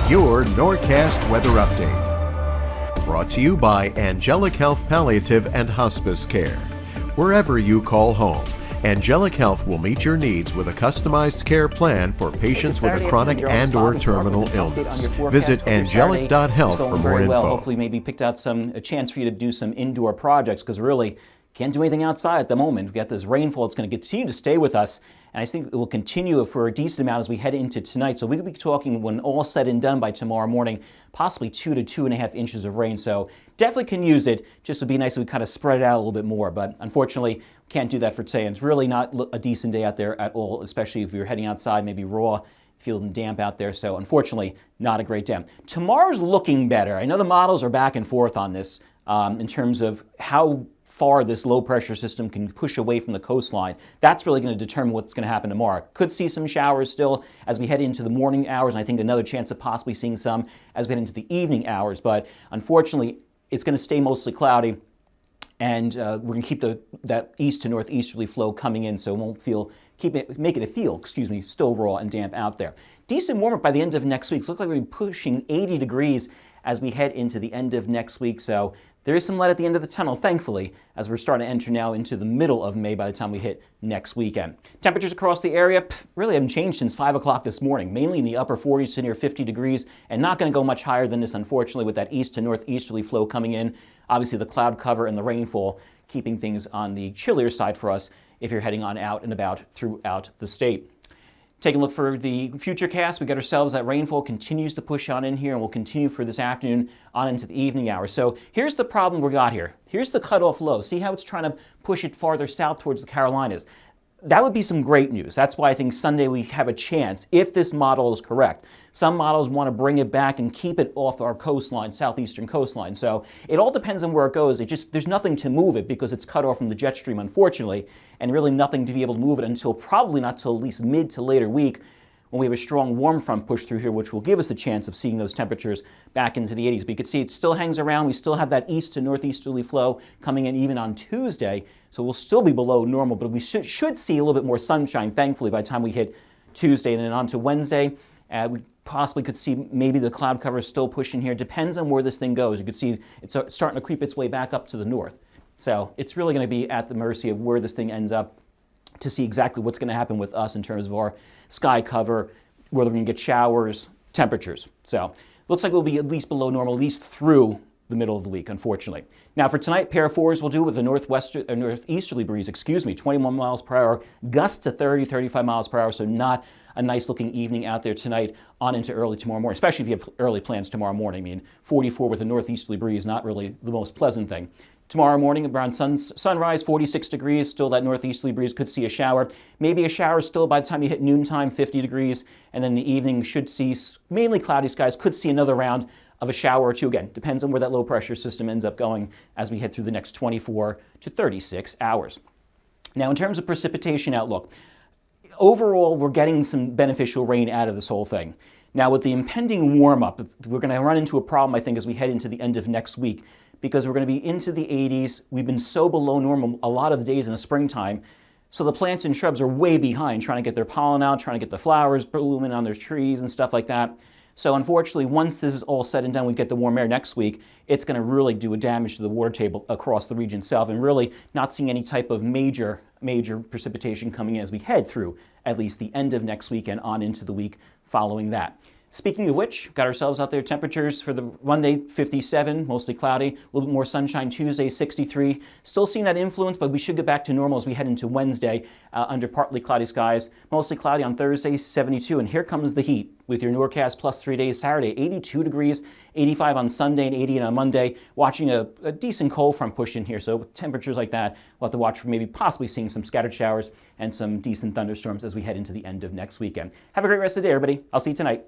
Your Norcast Weather Update. Brought to you by Angelic Health Palliative and Hospice Care. Wherever you call home, Angelic Health will meet your needs with a customized care plan for patients with a chronic and/or terminal illness. Visit angelic.health for more info. Hopefully maybe picked out a chance for you to do some indoor projects, because really can't do anything outside at the moment. We've got this rainfall. It's going to continue to stay with us, and I think it will continue for a decent amount as we head into tonight. So we could be talking, when all said and done by tomorrow morning, possibly 2 to 2.5 inches of rain. So definitely can use it. Just would be nice if we kind of spread it out a little bit more. But unfortunately, can't do that for today. And it's really not a decent day out there at all, especially if you're heading outside, maybe raw, feeling damp out there. So unfortunately, not a great day. Tomorrow's looking better. I know the models are back and forth on this in terms of how far this low pressure system can push away from the coastline. That's really going to determine what's going to happen tomorrow. Could see some showers still as we head into the morning hours, and I think another chance of possibly seeing some as we head into the evening hours. But unfortunately, it's going to stay mostly cloudy, and we're going to keep that east to northeasterly flow coming in, so it won't make it feel still raw and damp out there. Decent warm up by the end of next week. It looks like we're pushing 80 degrees as we head into the end of next week. So there is some light at the end of the tunnel, thankfully, as we're starting to enter now into the middle of May by the time we hit next weekend. Temperatures across the area really haven't changed since 5 o'clock this morning, mainly in the upper 40s to near 50 degrees, and not going to go much higher than this, unfortunately, with that east to northeasterly flow coming in. Obviously, the cloud cover and the rainfall keeping things on the chillier side for us if you're heading on out and about throughout the state. Taking a look for the future cast, we got ourselves that rainfall continues to push on in here, and will continue for this afternoon on into the evening hours. So here's the problem we got here. Here's the cutoff low. See how it's trying to push it farther south towards the Carolinas. That would be some great news. That's why I think Sunday we have a chance, if this model is correct. Some models want to bring it back and keep it off our coastline, southeastern coastline. So it all depends on where it goes. There's nothing to move it because it's cut off from the jet stream, unfortunately, and really nothing to be able to move it until probably not till at least mid to later week, when we have a strong warm front push through here, which will give us the chance of seeing those temperatures back into the 80s. But you can see it still hangs around. We still have that east to northeasterly flow coming in even on Tuesday. So we'll still be below normal, but we should see a little bit more sunshine, thankfully, by the time we hit Tuesday. And then on to Wednesday, we possibly could see maybe the cloud cover is still pushing here. Depends on where this thing goes. You can see it's starting to creep its way back up to the north. So it's really going to be at the mercy of where this thing ends up to see exactly what's going to happen with us in terms of our sky cover, whether we're going to get showers, temperatures. So looks like we'll be at least below normal, at least through the middle of the week, unfortunately. Now for tonight, pair of fours will do with a northeasterly breeze, 21 miles per hour, gusts to 30, 35 miles per hour, so not a nice looking evening out there tonight on into early tomorrow morning, especially if you have early plans tomorrow morning. I mean, 44 with a northeasterly breeze, not really the most pleasant thing. Tomorrow morning, around sunrise, 46 degrees, still that northeasterly breeze, could see a shower. Maybe a shower still by the time you hit noontime, 50 degrees, and then in the evening should see mainly cloudy skies, could see another round of a shower or two. Again, depends on where that low pressure system ends up going as we head through the next 24 to 36 hours. Now, in terms of precipitation outlook, overall, we're getting some beneficial rain out of this whole thing. Now, with the impending warm-up, we're going to run into a problem, I think, as we head into the end of next week, because we're going to be into the 80s. We've been so below normal a lot of the days in the springtime, so the plants and shrubs are way behind trying to get their pollen out, trying to get the flowers blooming on their trees and stuff like that. So unfortunately, once this is all said and done, we get the warm air next week, it's going to really do a damage to the water table across the region itself, and really not seeing any type of major precipitation coming in as we head through at least the end of next week and on into the week following that. Speaking of which, got ourselves out there temperatures for the Monday, 57, mostly cloudy, a little bit more sunshine. Tuesday, 63. Still seeing that influence, but we should get back to normal as we head into Wednesday under partly cloudy skies. Mostly cloudy on Thursday, 72. And here comes the heat with your Norcast plus 3 days. Saturday, 82 degrees, 85 on Sunday, and 80 on Monday. Watching a decent cold front push in here, so temperatures like that, we'll have to watch for maybe possibly seeing some scattered showers and some decent thunderstorms as we head into the end of next weekend. Have a great rest of the day, everybody. I'll see you tonight.